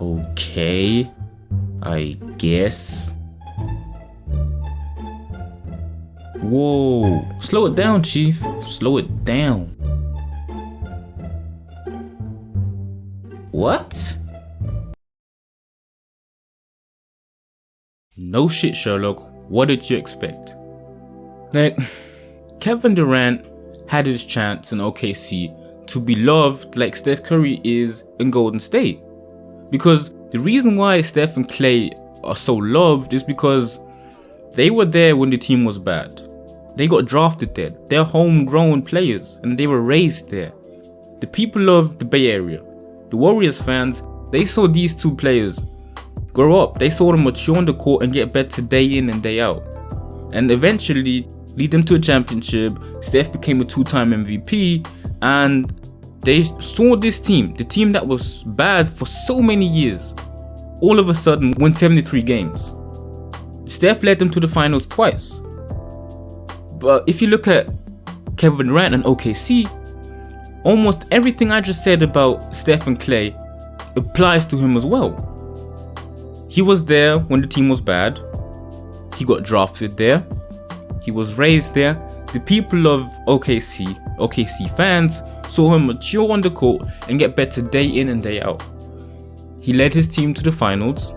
Okay, I guess. Whoa, slow it down, Chief. Slow it down. What? No shit, Sherlock. What did you expect? Like, Kevin Durant had his chance in OKC to be loved like Steph Curry is in Golden State. Because the reason why Steph and Clay are so loved is because they were there when the team was bad. They got drafted there. They're homegrown players and they were raised there. The people of the Bay Area, the Warriors fans, they saw these two players grow up. They saw them mature on the court and get better day in and day out. And eventually lead them to a championship. Steph became a 2-time MVP and they saw this team, the team that was bad for so many years, all of a sudden win 73 games. Steph led them to the finals twice. But if you look at Kevin Durant and OKC, almost everything I just said about Steph and Clay applies to him as well. He was there when the team was bad. He got drafted there. He was raised there. The people of OKC fans saw him mature on the court and get better day in and day out. He led his team to the finals.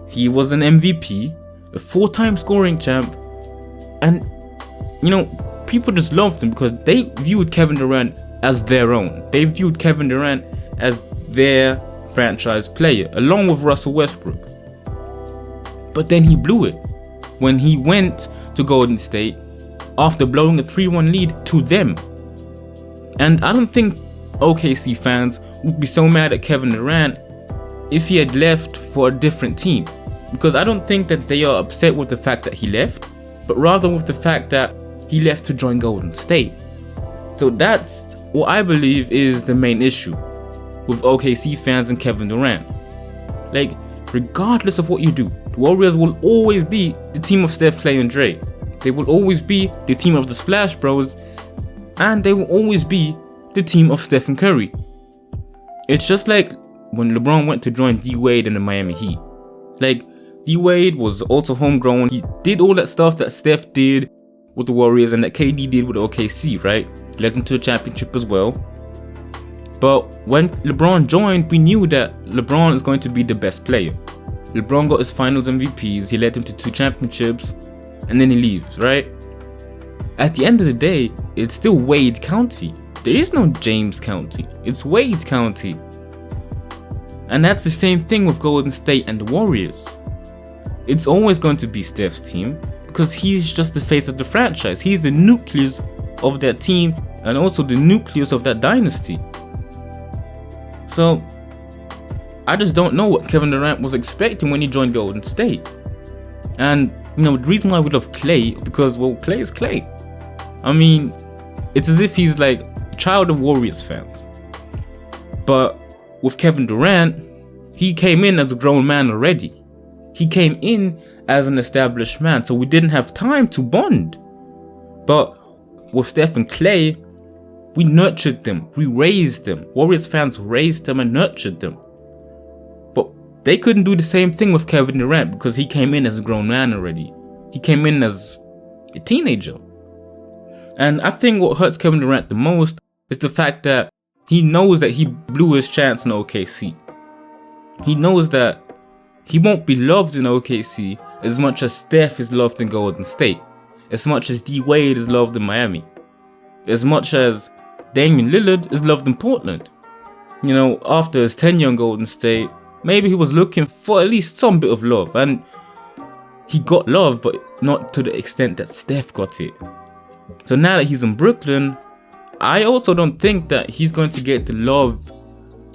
He was an MVP, a 4-time scoring champ, and people just loved him because they viewed Kevin Durant as their own. They viewed Kevin Durant as their franchise player, along with Russell Westbrook. But then he blew it when he went to Golden State after blowing a 3-1 lead to them. And I don't think OKC fans would be so mad at Kevin Durant if he had left for a different team, because I don't think that they are upset with the fact that he left, but rather with the fact that he left to join Golden State. So that's what I believe is the main issue with OKC fans and Kevin Durant. Like, regardless of what you do, the Warriors will always be the team of Steph, Clay, and Dre. They will always be the team of the Splash Bros, and they will always be the team of Stephen Curry. It's just like when LeBron went to join D-Wade in the Miami Heat. Like, D-Wade was also homegrown. He did all that stuff that Steph did with the Warriors and that KD did with OKC, right? Led them to a championship as well. But when LeBron joined, we knew that LeBron is going to be the best player. LeBron got his finals MVPs, he led them to 2 championships, and then he leaves, right? At the end of the day, it's still Wade County. There is no James County, it's Wade County. And that's the same thing with Golden State and the Warriors. It's always going to be Steph's team because he's just the face of the franchise. He's the nucleus of that team and also the nucleus of that dynasty. So I just don't know what Kevin Durant was expecting when he joined Golden State. And the reason why we love Clay, because, well, Clay is Clay. I mean, it's as if he's like a child of Warriors fans. But with Kevin Durant, he came in as a grown man already. He came in as an established man, so we didn't have time to bond. But with Steph and Clay, we nurtured them, we raised them. Warriors fans raised them and nurtured them. But they couldn't do the same thing with Kevin Durant because he came in as a grown man already. He came in as a teenager. And I think what hurts Kevin Durant the most is the fact that he knows that he blew his chance in OKC. He knows that he won't be loved in OKC as much as Steph is loved in Golden State, as much as D-Wade is loved in Miami, as much as Damian Lillard is loved in Portland. After his tenure in Golden State, maybe he was looking for at least some bit of love, and he got love, but not to the extent that Steph got it. So now that he's in Brooklyn, I also don't think that he's going to get the love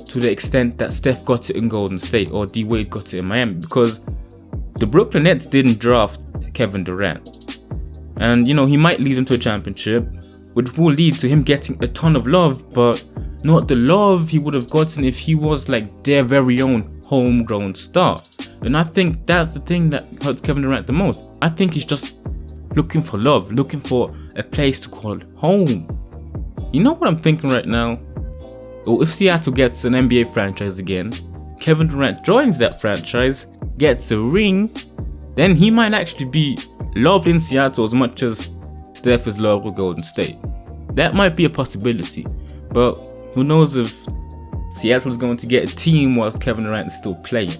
to the extent that Steph got it in Golden State or D-Wade got it in Miami, because the Brooklyn Nets didn't draft Kevin Durant. And he might lead them to a championship, which will lead to him getting a ton of love, but not the love he would have gotten if he was like their very own homegrown star. And I think that's the thing that hurts Kevin Durant the most. I think he's just looking for love, looking for a place to call home. You know what I'm thinking right now? Well, if Seattle gets an NBA franchise again, Kevin Durant joins that franchise, gets a ring, then he might actually be loved in Seattle as much as Steph is loved with Golden State. That might be a possibility, but who knows if Seattle's going to get a team whilst Kevin Durant is still playing.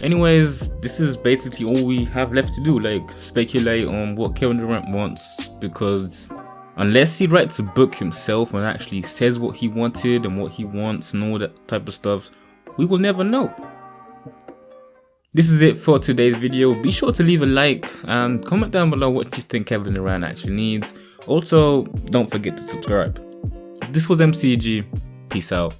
Anyways, this is basically all we have left to do, like speculate on what Kevin Durant wants, because unless he writes a book himself and actually says what he wanted and what he wants and all that type of stuff, we will never know. This is it for today's video. Be sure to leave a like and comment down below what you think Kevin Durant actually needs. Also, don't forget to subscribe. This was MCG. Peace out.